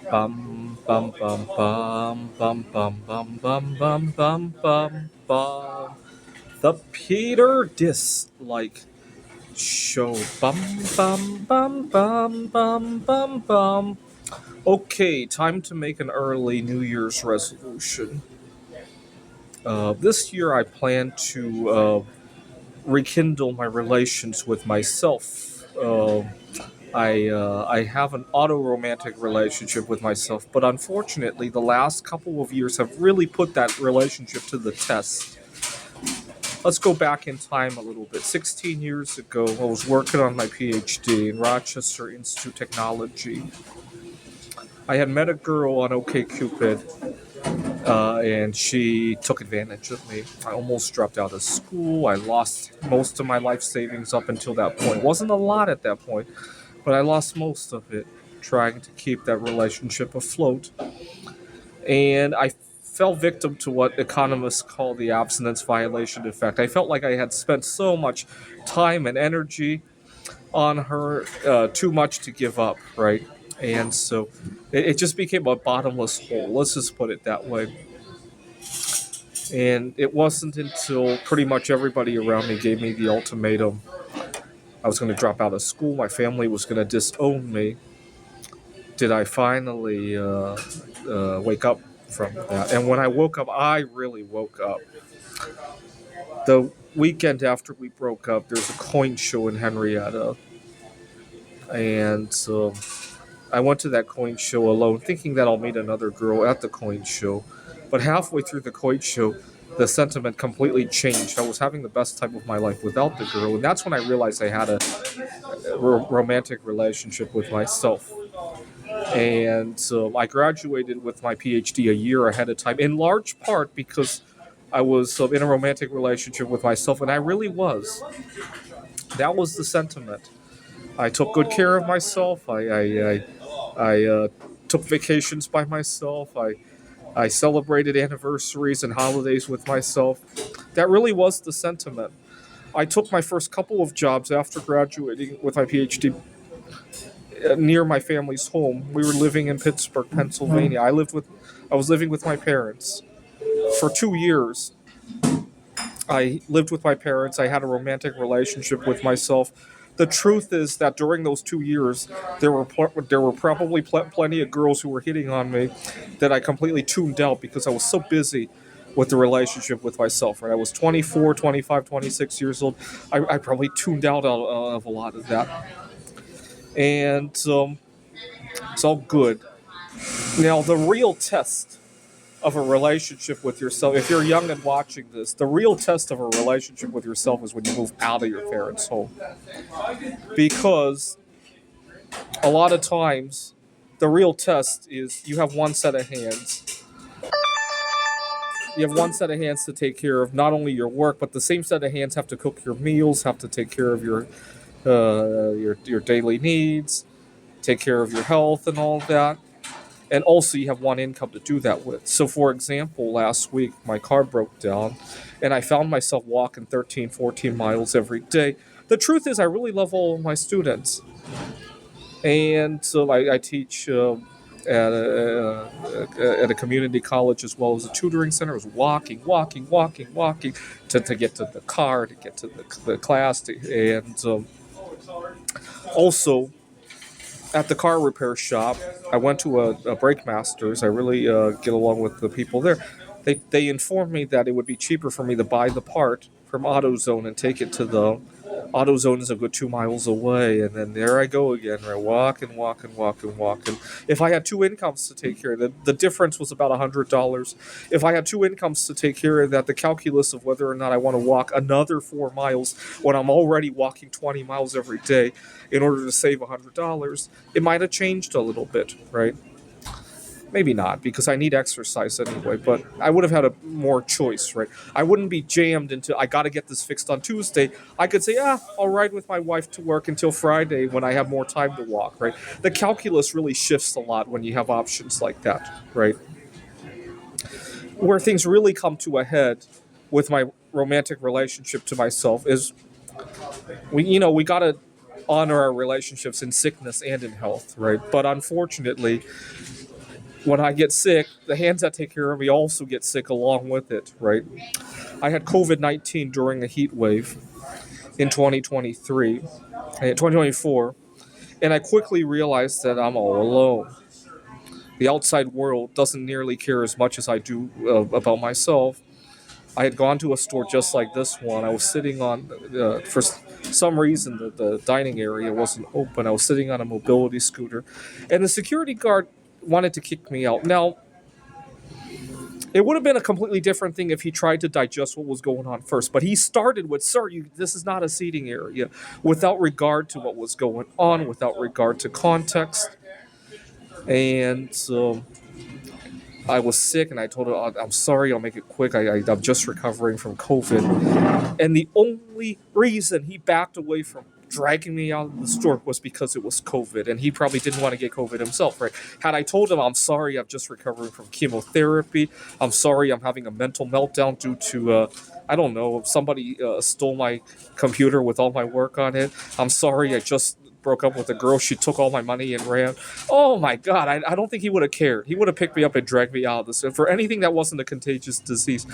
Bum bum bum bum bum bum bum bum bum bum bum bum. The Peter Dislike Show. Bum bum bum bum bum bum bum. Okay, time to make an early New Year's resolution. This year I plan to rekindle my relations with myself. I have an auto romantic relationship with myself, but unfortunately, the last couple of years have really put that relationship to the test. Let's go back in time a little bit. 16 years ago, I was working on my PhD in Rochester Institute of Technology. I had met a girl on OkCupid, and she took advantage of me. I almost dropped out of school. I lost most of my life savings up until that point. It wasn't a lot at that point, but I lost most of it trying to keep that relationship afloat. And I fell victim to what economists call the abstinence violation effect. I felt like I had spent so much time and energy on her, too much to give up, right? And so it just became a bottomless hole. Let's just put it that way. And it wasn't until pretty much everybody around me gave me the ultimatum I was going to drop out of school, my family was going to disown me, did I finally wake up from that. And when I woke up, I really woke up. The weekend after we broke up, there's a coin show in Henrietta. And I went to that coin show alone, thinking that I'll meet another girl at the coin show. But halfway through the coin show, the sentiment completely changed. I was having the best time of my life without the girl, and that's when I realized I had a romantic relationship with myself. And I graduated with my PhD a year ahead of time, in large part because I was in a romantic relationship with myself, and I really was. That was the sentiment. I took good care of myself. I took vacations by myself. I celebrated anniversaries and holidays with myself. That really was the sentiment. I took my first couple of jobs after graduating with my PhD near my family's home. We were living in Pittsburgh, Pennsylvania. I was living with my parents for 2 years. I lived with my parents. I had a romantic relationship with myself. The truth is that during those 2 years, there were probably plenty of girls who were hitting on me that I completely tuned out because I was so busy with the relationship with myself. Right, I was 24, 25, 26 years old. I probably tuned out of a lot of that, and it's all good. Now, the real test of a relationship with yourself, if you're young and watching this, the real test of a relationship with yourself is when you move out of your parents' home. Because a lot of times, the real test is you have one set of hands. You have one set of hands to take care of not only your work, but the same set of hands have to cook your meals, have to take care of your daily needs, take care of your health and all of that. And also, you have one income to do that with. So, for example, last week my car broke down and I found myself walking 13, 14 miles every day. The truth is, I really love all of my students. And so I teach at a community college as well as a tutoring center. I was walking to get to the car, to get to the class. And also, at the car repair shop, I went to a Brake Masters. I really get along with the people there. They informed me that it would be cheaper for me to buy the part from AutoZone and take it to the AutoZone is a good 2 miles away, and then there I go again. Right, walking. If I had two incomes to take care of, the difference was about $100. If I had two incomes to take care of that, the calculus of whether or not I want to walk another 4 miles when I'm already walking 20 miles every day in order to save $100, it might have changed a little bit, right? Maybe not, because I need exercise anyway, but I would have had a more choice, right? I wouldn't be jammed into, I got to get this fixed on Tuesday. I could say, I'll ride with my wife to work until Friday when I have more time to walk, right? The calculus really shifts a lot when you have options like that, right? Where things really come to a head with my romantic relationship to myself is we got to honor our relationships in sickness and in health, right? But unfortunately, when I get sick, the hands that take care of me also get sick along with it, right? I had COVID-19 during a heat wave in 2024, and I quickly realized that I'm all alone. The outside world doesn't nearly care as much as I do about myself. I had gone to a store just like this one. I was sitting on, for some reason, the dining area wasn't open. I was sitting on a mobility scooter, and the security guard wanted to kick me out. Now, it would have been a completely different thing if he tried to digest what was going on first. But he started with, "Sir, this is not a seating area," without regard to what was going on, without regard to context. And I was sick, and I told him, "I'm sorry, I'll make it quick. I'm just recovering from COVID." And the only reason he backed away from dragging me out of the store was because it was COVID, and he probably didn't want to get COVID himself, right? Had I told him, "I'm sorry, I'm just recovering from chemotherapy. I'm sorry, I'm having a mental meltdown due to, I don't know, somebody stole my computer with all my work on it. I'm sorry, I just broke up with a girl. She took all my money and ran." Oh my God, I don't think he would have cared. He would have picked me up and dragged me out of this. For anything that wasn't a contagious disease.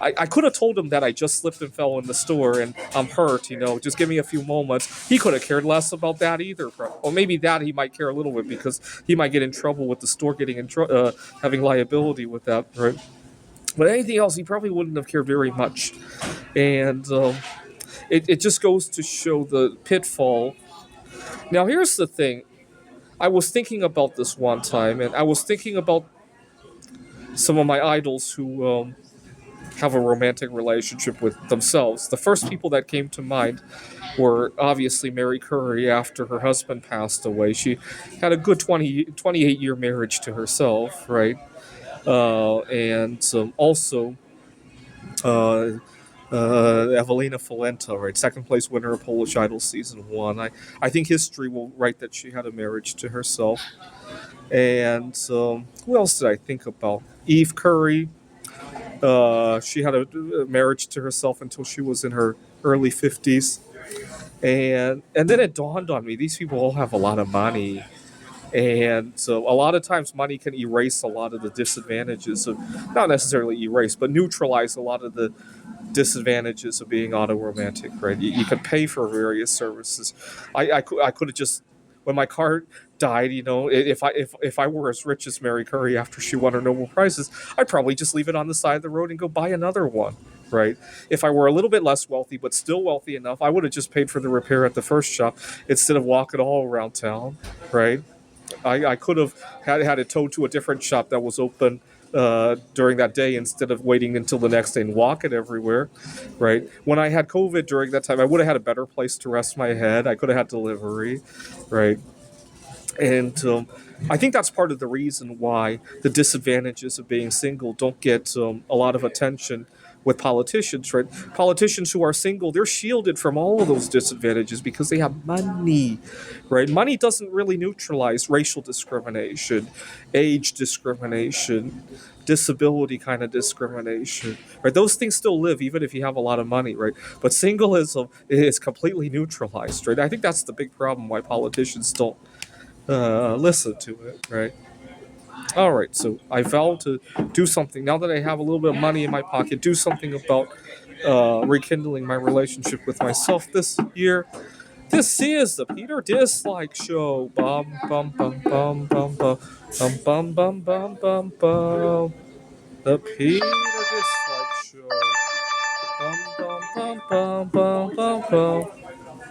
I could have told him that I just slipped and fell in the store and I'm hurt, just give me a few moments. He could have cared less about that either. Or maybe that he might care a little bit because he might get in trouble with the store having liability with that, right? But anything else, he probably wouldn't have cared very much. And it just goes to show the pitfall. Now, here's the thing. I was thinking about this one time, and I was thinking about some of my idols who have a romantic relationship with themselves. The first people that came to mind were obviously Mary Curry after her husband passed away. She had a good 28-year marriage to herself, right? And also uh, Evelina Falenta, right? Second place winner of Polish Idol season 1. I think history will write that she had a marriage to herself. And who else did I think about? Eve Curry. She had a marriage to herself until she was in her early 50s. And then it dawned on me, these people all have a lot of money. And so a lot of times money can erase a lot of the disadvantages of, not necessarily erase, but neutralize a lot of the disadvantages of being autoromantic, right? You could pay for various services. I could have just, when my car died, if I were as rich as Mary Curry after she won her Nobel Prizes, I'd probably just leave it on the side of the road and go buy another one, right? If I were a little bit less wealthy, but still wealthy enough, I would have just paid for the repair at the first shop instead of walking all around town, right? I could have had it towed to a different shop that was open during that day instead of waiting until the next day and walk it everywhere, right? When I had COVID during that time, I would have had a better place to rest my head. I could have had delivery, right? And I think that's part of the reason why the disadvantages of being single don't get a lot of attention with politicians, right? Politicians who are single, they're shielded from all of those disadvantages because they have money, right? Money doesn't really neutralize racial discrimination, age discrimination, disability kind of discrimination, right? Those things still live even if you have a lot of money, right? But singleism is completely neutralized, right? I think that's the big problem why politicians don't listen to it, right? All right, so I vow to do something now that I have a little bit of money in my pocket. Do something about rekindling my relationship with myself this year. This is the Peter Dislike Show. Bum bum bum bum bum bum bum bum bum bum bum. The Peter Dislike Show. Bum bum bum bum bum bum bum.